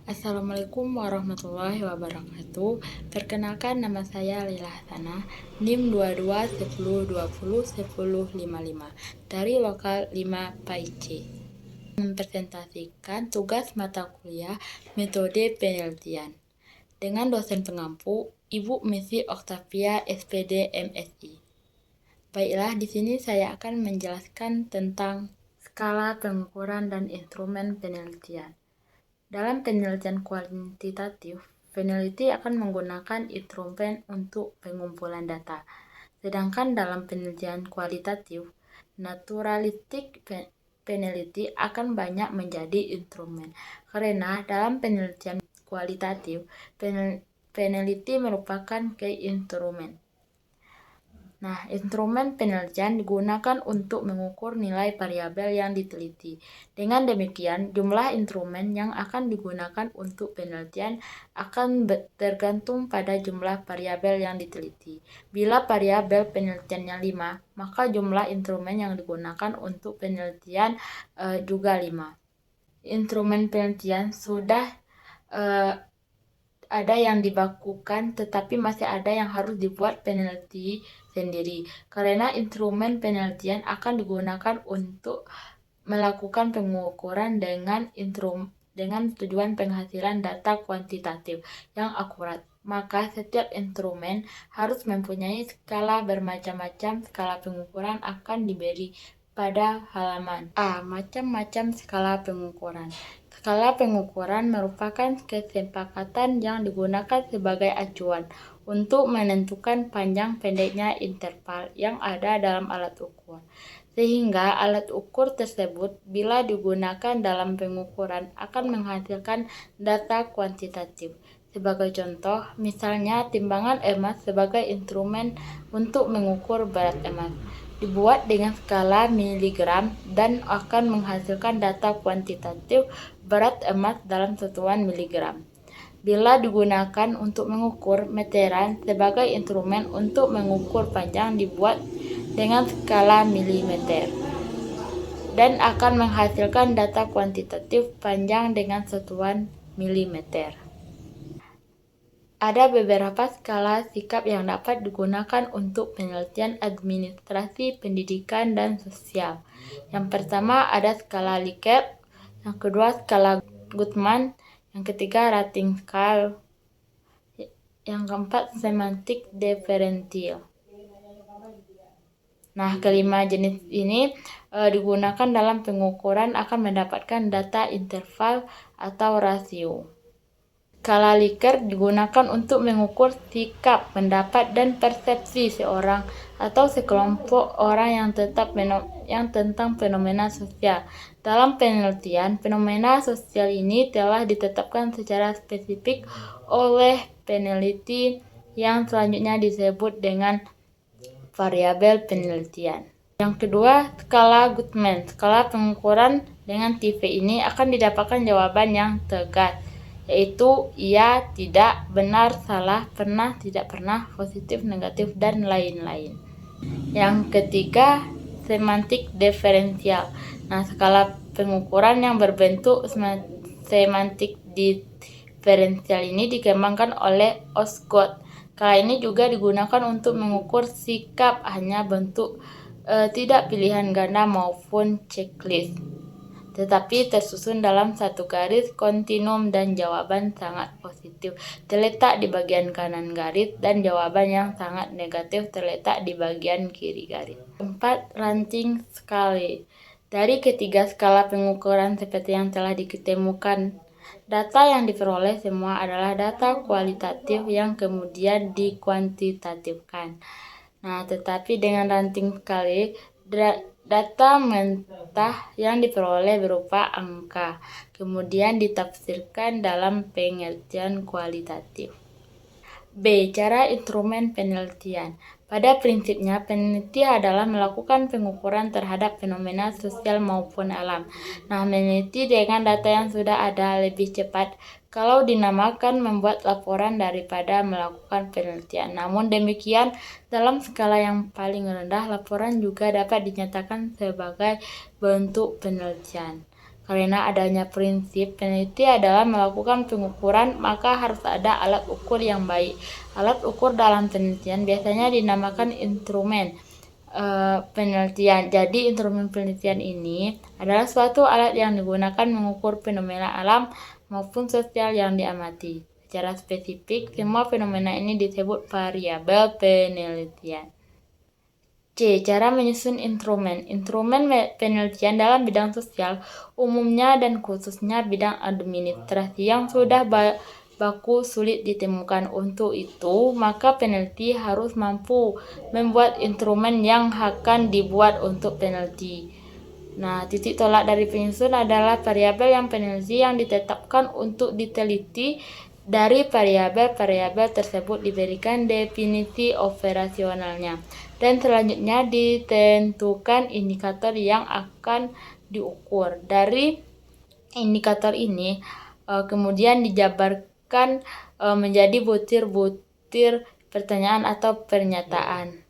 Assalamualaikum warahmatullahi wabarakatuh. Perkenalkan, nama saya Lila Hasana, NIM 2210201055 dari lokal 5 PAIC. Mempresentasikan tugas mata kuliah metode penelitian dengan dosen pengampu Ibu Messi Oktavia SPD MSI. Baiklah, di sini saya akan menjelaskan tentang skala pengukuran dan instrumen penelitian. Dalam penelitian kuantitatif, peneliti akan menggunakan instrumen untuk pengumpulan data. Sedangkan dalam penelitian kualitatif, naturalistik peneliti akan banyak menjadi instrumen. Karena dalam penelitian kualitatif, peneliti merupakan key instrumen. Nah, instrumen penelitian digunakan untuk mengukur nilai variabel yang diteliti. Dengan demikian, jumlah instrumen yang akan digunakan untuk penelitian akan tergantung pada jumlah variabel yang diteliti. Bila variabel penelitiannya 5, maka jumlah instrumen yang digunakan untuk penelitian juga 5. Instrumen penelitian sudah ada yang dibakukan, tetapi masih ada yang harus dibuat peneliti sendiri. Karena instrumen penelitian akan digunakan untuk melakukan pengukuran dengan tujuan penghasilan data kuantitatif yang akurat. Maka setiap instrumen harus mempunyai skala bermacam-macam. Skala pengukuran akan diberi pada halaman A. Macam-macam skala pengukuran. Skala pengukuran merupakan kesepakatan yang digunakan sebagai acuan untuk menentukan panjang pendeknya interval yang ada dalam alat ukur. Sehingga alat ukur tersebut bila digunakan dalam pengukuran akan menghasilkan data kuantitatif. Sebagai contoh, misalnya timbangan emas sebagai instrumen untuk mengukur berat emas dibuat dengan skala miligram dan akan menghasilkan data kuantitatif berat emas dalam satuan miligram. Bila digunakan untuk mengukur meteran sebagai instrumen untuk mengukur panjang dibuat dengan skala milimeter dan akan menghasilkan data kuantitatif panjang dengan satuan milimeter. Ada beberapa skala sikap yang dapat digunakan untuk penelitian administrasi, pendidikan, dan sosial. Yang pertama ada skala Likert, yang kedua skala Guttman, yang ketiga rating scale, yang keempat semantik diferensial. Nah, kelima jenis ini digunakan dalam pengukuran akan mendapatkan data interval atau rasio. Skala Likert digunakan untuk mengukur sikap, pendapat, dan persepsi seorang atau sekelompok orang yang tentang fenomena sosial. Dalam penelitian, fenomena sosial ini telah ditetapkan secara spesifik oleh peneliti yang selanjutnya disebut dengan variabel penelitian. Yang kedua, skala Guttman. Skala pengukuran dengan tipe ini akan didapatkan jawaban yang tegas, yaitu iya, tidak, benar, salah, pernah, tidak pernah, positif, negatif, dan lain-lain. Yang ketiga, semantik diferensial. Nah, skala pengukuran yang berbentuk semantik diferensial ini dikembangkan oleh Osgood. Skala ini juga digunakan untuk mengukur sikap hanya bentuk tidak pilihan ganda maupun checklist, tetapi tersusun dalam satu garis kontinum dan jawaban sangat positif terletak di bagian kanan garis dan jawaban yang sangat negatif terletak di bagian kiri garis. 4. Rating scale. Dari ketiga skala pengukuran seperti yang telah ditemukan, data yang diperoleh semua adalah data kualitatif yang kemudian dikuantitatifkan. Nah, tetapi dengan rating scale, data mentah yang diperoleh berupa angka, kemudian ditafsirkan dalam pengertian kualitatif. B. Cara instrumen penelitian. Pada prinsipnya, peneliti adalah melakukan pengukuran terhadap fenomena sosial maupun alam. Nah, meneliti dengan data yang sudah ada lebih cepat kalau dinamakan membuat laporan daripada melakukan penelitian. Namun demikian, dalam skala yang paling rendah, laporan juga dapat dinyatakan sebagai bentuk penelitian. Karena adanya prinsip peneliti adalah melakukan pengukuran, maka harus ada alat ukur yang baik. Alat ukur dalam penelitian biasanya dinamakan instrumen penelitian. Jadi instrumen penelitian ini adalah suatu alat yang digunakan mengukur fenomena alam maupun sosial yang diamati. Secara spesifik, semua fenomena ini disebut variabel penelitian. C. Cara menyusun instrumen. Instrumen penelitian dalam bidang sosial, umumnya dan khususnya bidang administrasi yang sudah baku sulit ditemukan. Untuk itu, maka peneliti harus mampu membuat instrumen yang akan dibuat untuk peneliti. Nah, titik tolak dari penyusun adalah variabel yang peneliti yang ditetapkan untuk diteliti. Dari variabel-variabel tersebut diberikan definisi operasionalnya, dan selanjutnya ditentukan indikator yang akan diukur. Dari indikator ini kemudian dijabarkan menjadi butir-butir pertanyaan atau pernyataan.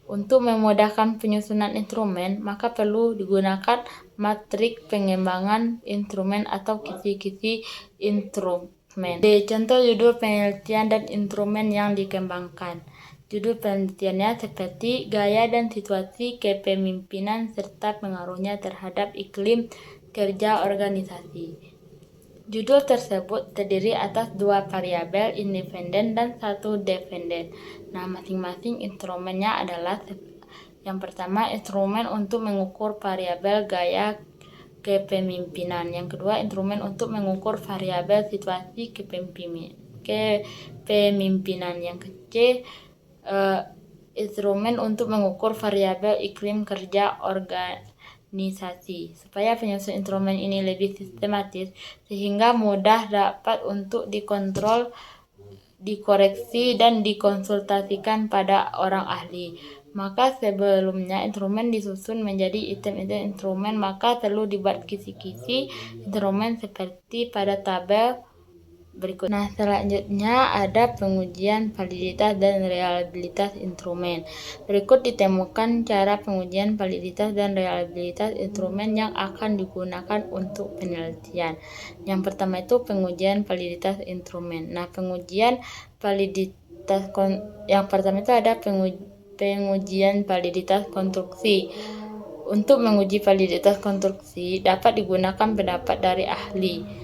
Untuk memudahkan penyusunan instrumen, maka perlu digunakan matriks pengembangan instrumen atau kisi-kisi instrumen. D. Contoh judul penelitian dan instrumen yang dikembangkan. Judul penelitiannya seperti gaya dan situasi kepemimpinan serta pengaruhnya terhadap iklim kerja organisasi. Judul tersebut terdiri atas 2 variabel independen dan 1 dependen. Nah, masing-masing instrumennya adalah yang pertama instrumen untuk mengukur variabel gaya kepemimpinan. Yang kedua, instrumen untuk mengukur variabel situasi kepemimpinan. Yang ketiga, instrumen untuk mengukur variabel iklim kerja organisasi. Supaya penyusun instrumen ini lebih sistematis sehingga mudah dapat untuk dikontrol, dikoreksi, dan dikonsultasikan pada orang ahli, maka sebelumnya instrumen disusun menjadi item-item instrumen, maka perlu dibuat kisi-kisi instrumen seperti pada tabel berikut. Nah, selanjutnya ada pengujian validitas dan reliabilitas instrumen. Berikut ditemukan cara pengujian validitas dan reliabilitas instrumen yang akan digunakan untuk penelitian. Yang pertama itu pengujian validitas instrumen. Nah, pengujian validitas yang pertama itu ada pengujian validitas konstruksi. Untuk menguji validitas konstruksi dapat digunakan pendapat dari ahli.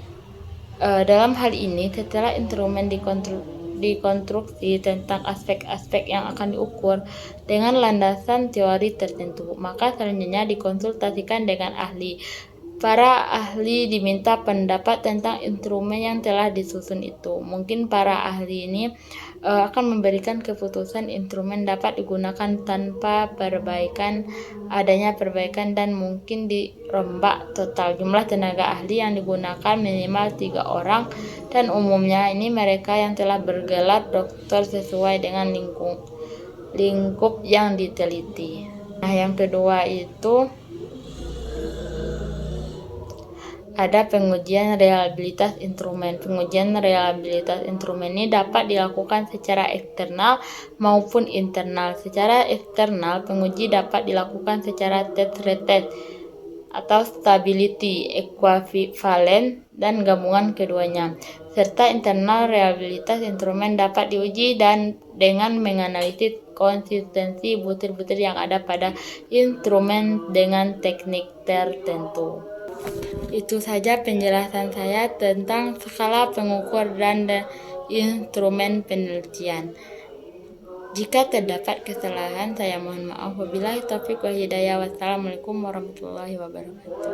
Dalam hal ini, setelah instrumen dikonstruksi tentang aspek-aspek yang akan diukur dengan landasan teori tertentu, maka selanjutnya dikonsultasikan dengan ahli. Para ahli diminta pendapat tentang instrumen yang telah disusun itu. Mungkin para ahli ini akan memberikan keputusan instrumen dapat digunakan tanpa adanya perbaikan, dan mungkin dirombak total. Jumlah tenaga ahli yang digunakan minimal 3 orang, dan umumnya ini mereka yang telah bergelar doktor sesuai dengan lingkup yang diteliti. Nah, yang kedua itu ada pengujian reliabilitas instrumen. Pengujian reliabilitas instrumen ini dapat dilakukan secara eksternal maupun internal. Secara eksternal, penguji dapat dilakukan secara test retest atau stability, equivalent, dan gabungan keduanya. Serta internal, reliabilitas instrumen dapat diuji dengan menganalisis konsistensi butir-butir yang ada pada instrumen dengan teknik tertentu. Itu saja penjelasan saya tentang skala pengukur dan instrumen penelitian. Jika terdapat kesalahan, saya mohon maaf. Wabillahi taufiq wal hidayah. Wassalamualaikum warahmatullahi wabarakatuh.